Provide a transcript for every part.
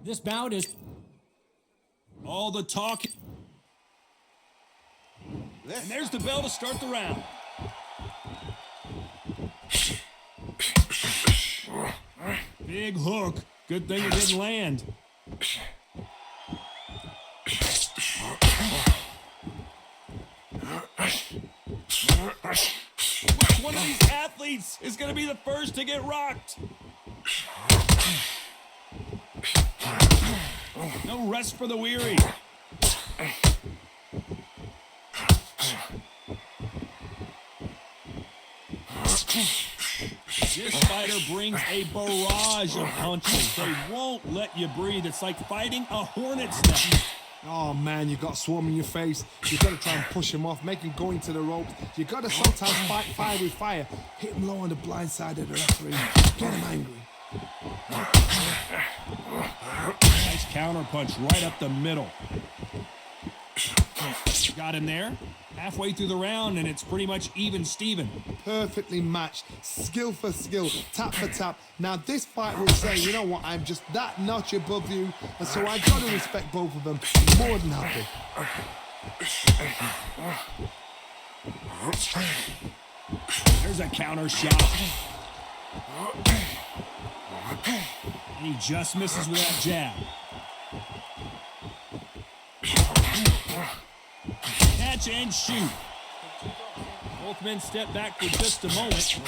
This bout is all the talk. And there's the bell to start the round. Big hook. Good thing it didn't land. Which one of these athletes is going to be the first to get rocked? No rest for the weary. This fighter brings a barrage of punches. They won't let you breathe. It's like fighting a hornet's nest. Oh man, you got swarm in your face. You got to try and push him off, make him go into the ropes. You got to sometimes fight fire with fire. Hit him low on the blind side of the referee. Get him angry. Nice counter punch right up the middle. Got him there. Halfway through the round, and it's pretty much even Steven. Perfectly matched, skill for skill, tap for tap. Now this fight will say, you know what, I'm just that notch above you, and so I got to respect both of them. More than happy. There's a counter shot. And he just misses with that jab. Catch and shoot. Both men step back for just a moment.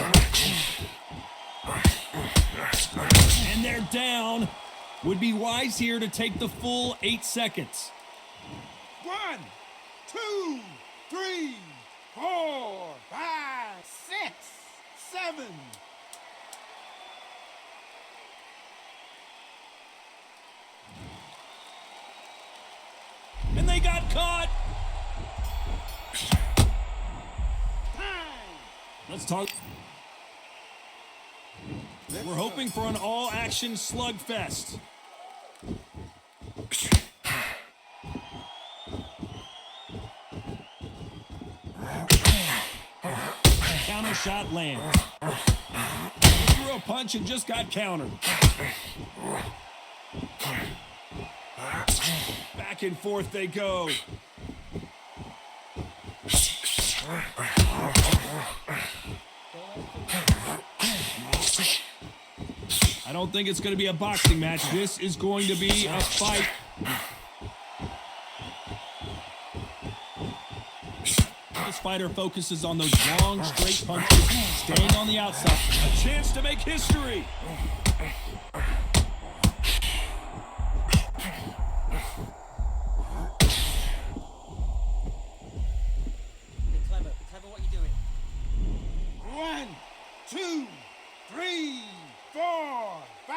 And they're down. Would be wise here to take the full 8 seconds. 1, 2, 3, 4, 5, 6, 7. And they got caught. Let's talk. We're hoping for an all-action slugfest. Counter shot lands. He threw a punch and just got countered. Back and forth they go. I don't think it's going to be a boxing match. This is going to be a fight. This fighter focuses on those long, straight punches, staying on the outside. A chance to make history. Clever, what you doing? 1, 2, 3, 4, 5.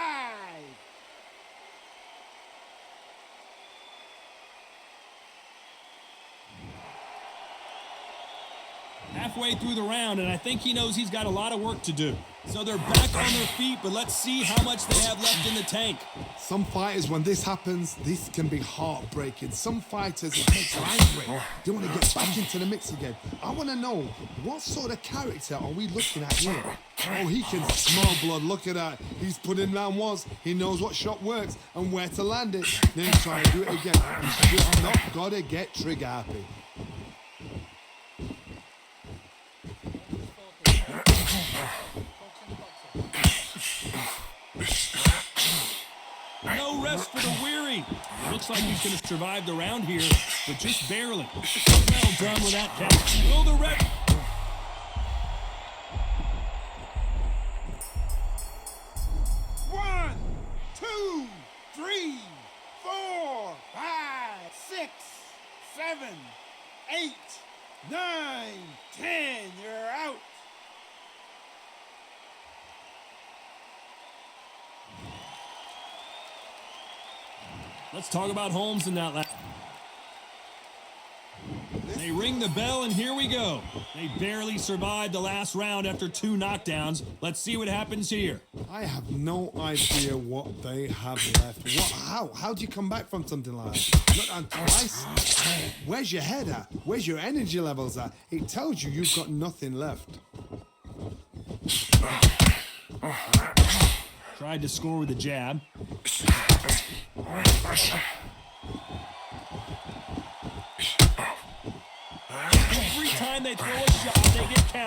Halfway through the round, and I think he knows he's got a lot of work to do. So they're back on their feet, but let's see how much they have left in the tank. Some fighters, when this happens, this can be heartbreaking. Some fighters, it makes life break. They want to get back into the mix again. I want to know, what sort of character are we looking at here? Oh, he can smell blood. Look at that. He's put in round once. He knows what shot works and where to land it. Then try and do it again. He's just not got to get trigger happy. No rest for the weary. Looks like he's going to survive the round here, but just barely. Well done with that catch. Will the ref... 1, 2, 3, 4, 5, 6, 7, 8, 9, 10. You're out. Let's talk about Holmes in that last. They ring the bell, and here we go. They barely survived the last round after 2 knockdowns. Let's see what happens here. I have no idea what they have left. How do you come back from something like that? Not on twice. Where's your head at? Where's your energy levels at? It tells you you've got nothing left. Tried to score with a jab.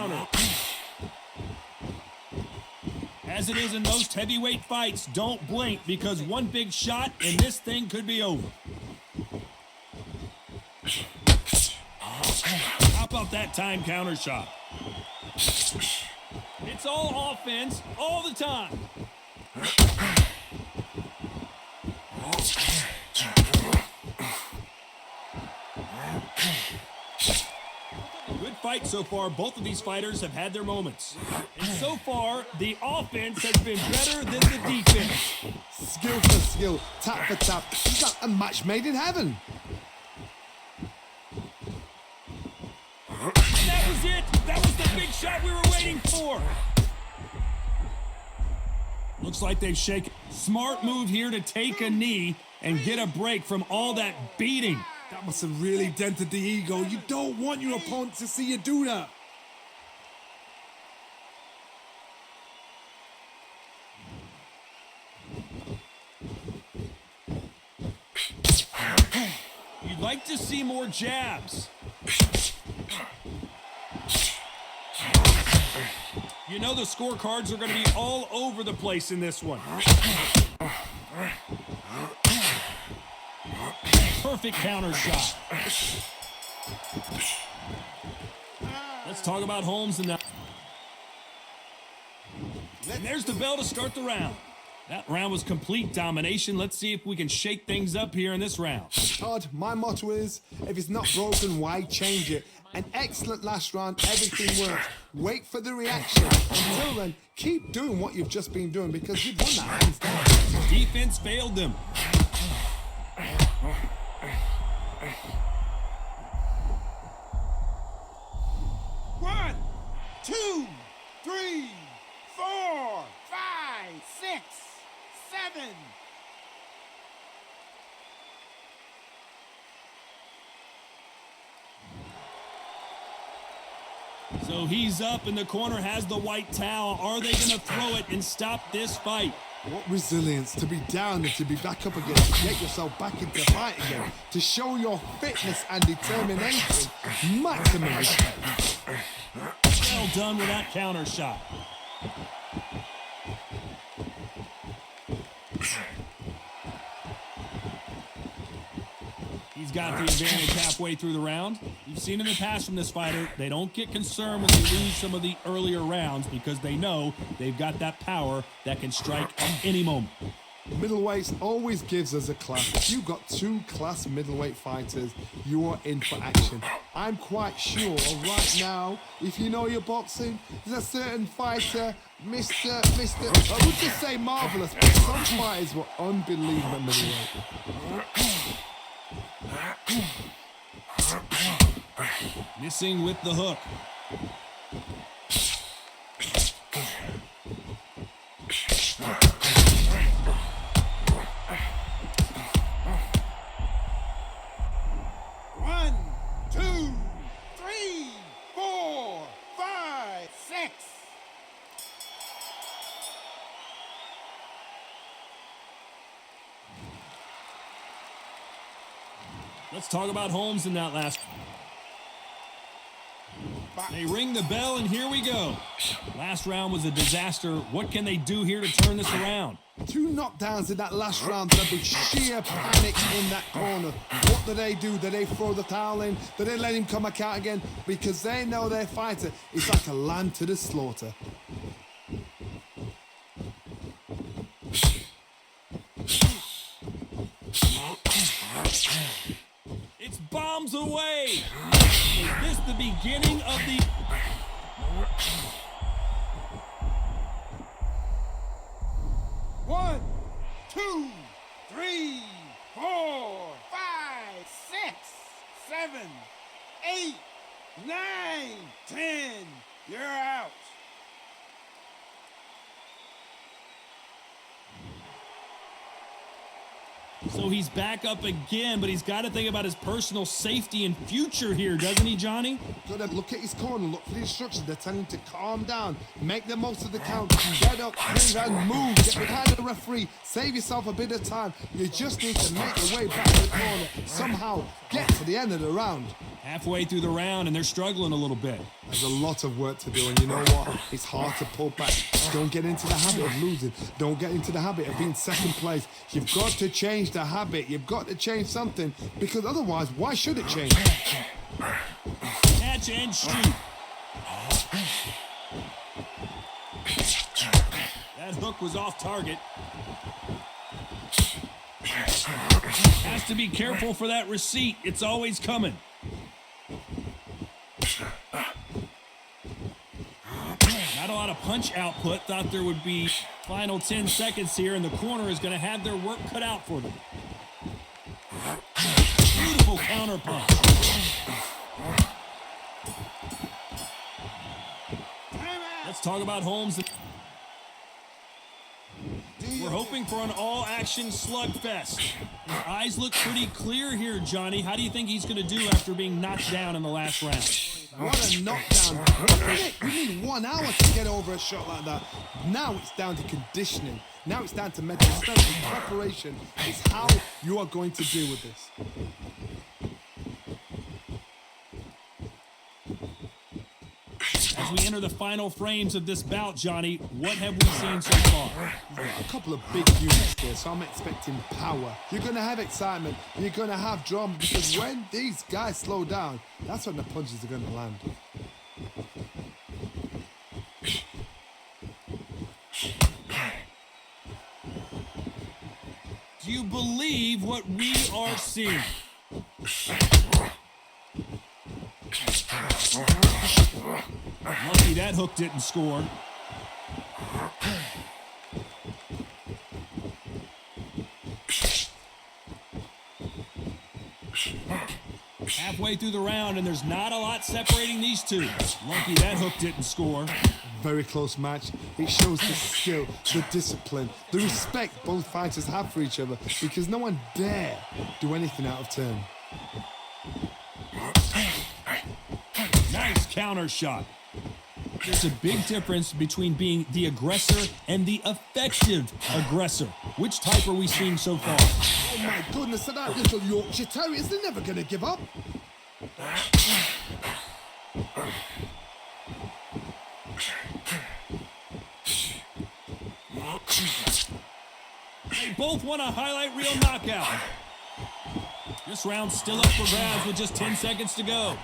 counter. As it is in most heavyweight fights, don't blink because one big shot and this thing could be over. How about that time counter shot? It's all offense all the time. Good fight so far. Both of these fighters have had their moments. And so far, the offense has been better than the defense. Skill for skill, tap for tap. It's like a match made in heaven. That was it. That was the big shot we were waiting for. Looks like they've shaken. Smart move here to take a knee and get a break from all that beating. That must have really dented the ego. You don't want your opponent to see you do that. You'd like to see more jabs. You know the scorecards are going to be all over the place in this one. Perfect counter shot. Let's talk about Holmes and that. And there's the bell to start the round. That round was complete domination. Let's see if we can shake things up here in this round. Todd, my motto is, if it's not broken, why change it? An excellent last round, everything worked. Wait for the reaction. Until then, keep doing what you've just been doing because you've won that hands down. Defense failed them. One, two, three, 4, 5, 6, 7. So he's up in the corner, has the white towel. Are they going to throw it and stop this fight? What resilience to be down and to be back up again, to get yourself back into fight again, to show your fitness and determination. Maximum respect. Well done with that counter shot. He's got the advantage halfway through the round. You've seen in the past from this fighter, they don't get concerned when they lose some of the earlier rounds because they know they've got that power that can strike at any moment. Middleweights always gives us a class. If you've got two class middleweight fighters, you are in for action. I'm quite sure right now, if you know your boxing, there's a certain fighter, Mr. I would just say marvelous, but some fighters were unbelievable middleweight. Missing with the hook. One, two, 3, 4, 5, 6. Let's talk about Holmes in that last. They ring the bell, and here we go. Last round was a disaster. What can they do here to turn this around? 2 knockdowns in that last round. There'll be sheer panic in that corner. What do? Do they throw the towel in? Do they let him come back out again? Because they know their fighter is like a lamb to the slaughter. It's bombs away. Is this the beginning of the... One, 2, 3, 4, 5, 6, 7, 8, 9, 10. You're out. So he's back up again, but he's got to think about his personal safety and future here, doesn't he, Johnny? Got to look at his corner, look for the instructions. They're telling him to calm down, make the most of the count, get up, move, and move, get behind the referee, save yourself a bit of time. You just need to make your way back to the corner, somehow get to the end of the round. Halfway through the round, and they're struggling a little bit. There's a lot of work to do, and you know what? It's hard to pull back. Don't get into the habit of losing. Don't get into the habit of being second place. You've got to change the habit. You've got to change something, because otherwise, why should it change? Catch and shoot. That hook was off target. Has to be careful for that receipt. It's always coming. Not a lot of punch output. Thought there would be final 10 seconds here, and the corner is going to have their work cut out for them. Beautiful counter punch. Let's talk about Holmes. We're hoping for an all-action slugfest. His eyes look pretty clear here, Johnny. How do you think he's going to do after being knocked down in the last round? What a knockdown. 1 minute. You need 1 hour to get over a shot like that. Now it's down to conditioning. Now it's down to mental strength and preparation. It's how you are going to deal with this. As we enter the final frames of this bout, Johnny, what have we seen so far? A couple of big units there, so I'm expecting power. You're going to have excitement. You're going to have drama, because when these guys slow down, that's when the punches are going to land. Do you believe what we are seeing? Lucky that hook didn't score. Halfway through the round, and there's not a lot separating these two. Lucky that hook didn't score. Very close match. It shows the skill, the discipline, the respect both fighters have for each other, because no one dare do anything out of turn. Nice counter shot. There's a big difference between being the aggressor and the effective aggressor. Which type are we seeing so far? Oh my goodness, that little Yorkshire Terriers, they're never going to give up. They both want a highlight reel knockout. This round's still up for grabs with just 10 seconds to go.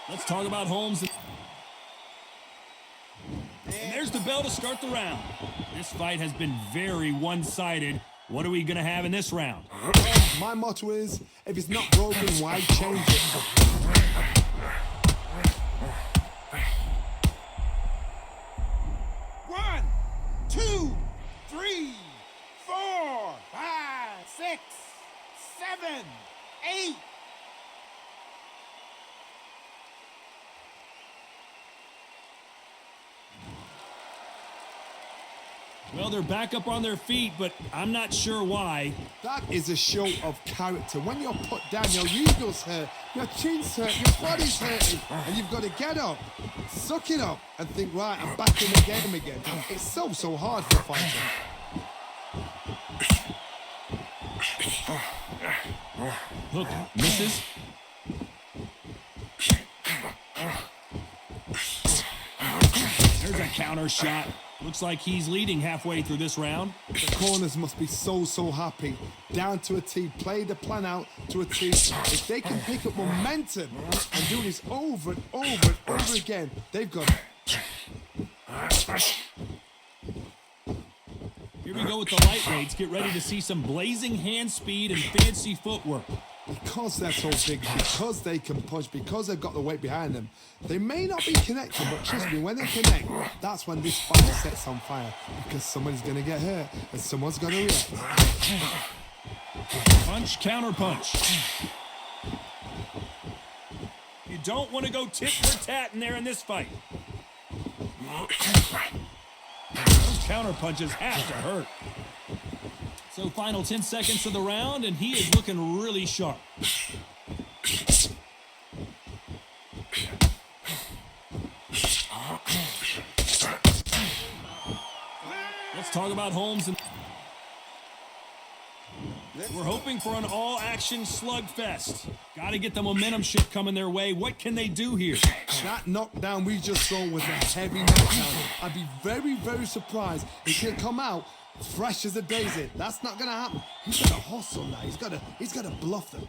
Let's talk about Holmes. And there's the bell to start the round. This fight has been very one-sided. What are we going to have in this round? My motto is, if it's not broken, why change it? 1, 2, 3, 4, 5, 6, 7, 8. Well, they're back up on their feet, but I'm not sure why. That is a show of character. When you're put down, your ego's hurt, your chin's hurt, your body's hurting, and you've got to get up, suck it up, and think, right, I'm back in the game again. It's so hard for a fighter. Hook misses. There's a counter shot. Looks like he's leading halfway through this round. The corners must be so happy. Down to a T. Play the plan out to a T. If they can pick up momentum and do this over and over and over again, they've got it. Here we go with the lightweights. Get ready to see some blazing hand speed and fancy footwork. Because they're so big, because they can punch, because they've got the weight behind them, they may not be connected, but trust me, when they connect, that's when this fight sets on fire, because somebody's going to get hurt and someone's going to react. Punch, counter punch. You don't want to go tit for tat in there in this fight. Those counter punches have to hurt. So final 10 seconds of the round, and he is looking really sharp. talk about Holmes. We're hoping for an all-action slugfest. Got to get the momentum shift coming their way. What can they do here? That knockdown we just saw was a heavy knockdown. I'd be very, very surprised if he'll come out fresh as a daisy. That's not gonna happen. He's got to hustle now. He's got to bluff them.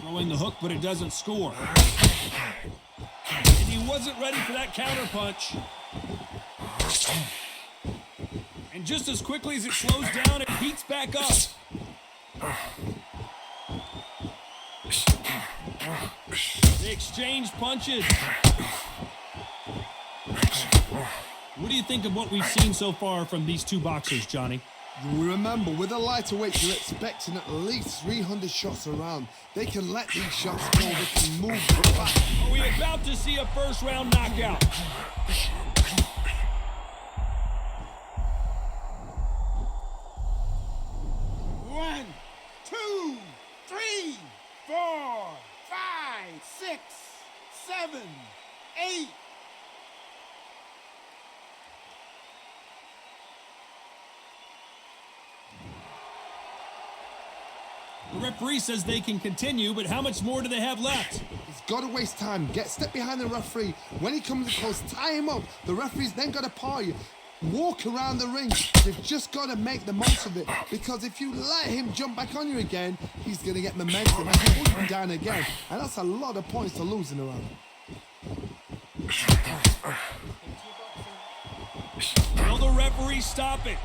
Throwing the hook, but it doesn't score. And he wasn't ready for that counter punch. And just as quickly as it slows down, it heats back up. They exchange punches. What do you think of what we've seen so far from these two boxers, Johnny? You remember, with a lighter weight, you're expecting at least 300 shots around. They can let these shots go. They can move back. Are we about to see a first-round knockout? One, two, three, 4, 5, 6, 7, 8. The referee says they can continue, but how much more do they have left? He's got to waste time. Step behind the referee. When he comes close, tie him up. The referee's then got to paw you. Walk around the ring. They've just got to make the most of it, because if you let him jump back on you again, he's going to get momentum and he'll put you down again. And that's a lot of points to losing around. Will the referee stop it?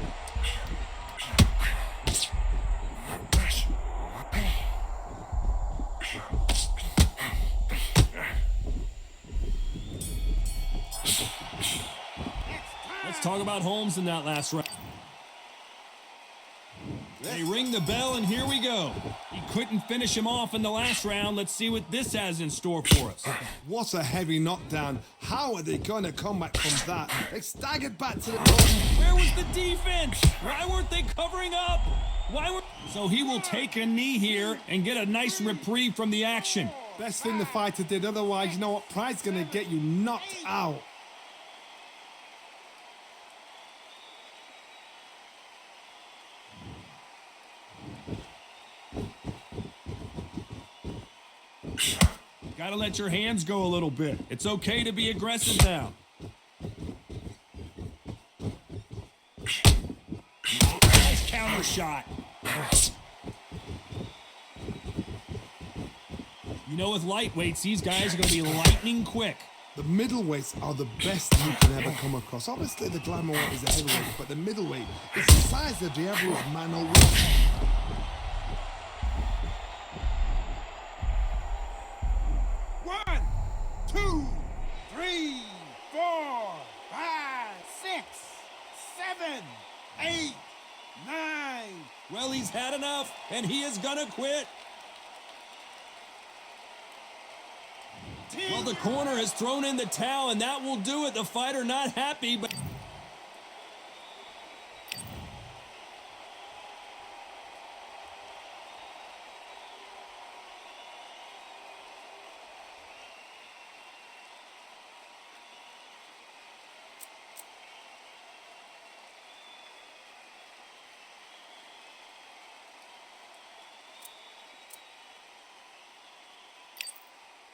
Let's talk about Holmes in that last round. They ring the bell, and here we go. He couldn't finish him off in the last round. Let's see what this has in store for us. What a heavy knockdown. How are they going to come back from that? They staggered back to the... Where was the defense? Why weren't they covering up? So he will take a knee here and get a nice reprieve from the action. Best thing the fighter did. Otherwise, you know what? Pride's going to get you knocked out. Gotta let your hands go a little bit. It's okay to be aggressive now. Nice counter shot. You know, with lightweights, these guys are going to be lightning quick. The middleweights are the best you can ever come across. Obviously, the glamour weight is a heavyweight, but the middleweight is the size of the average man or woman. 1, 2, 3, 4, 5, 6, 7, 8, 9. Well, he's had enough, and he is going to quit. Well, the corner has thrown in the towel, and that will do it. The fighter not happy, but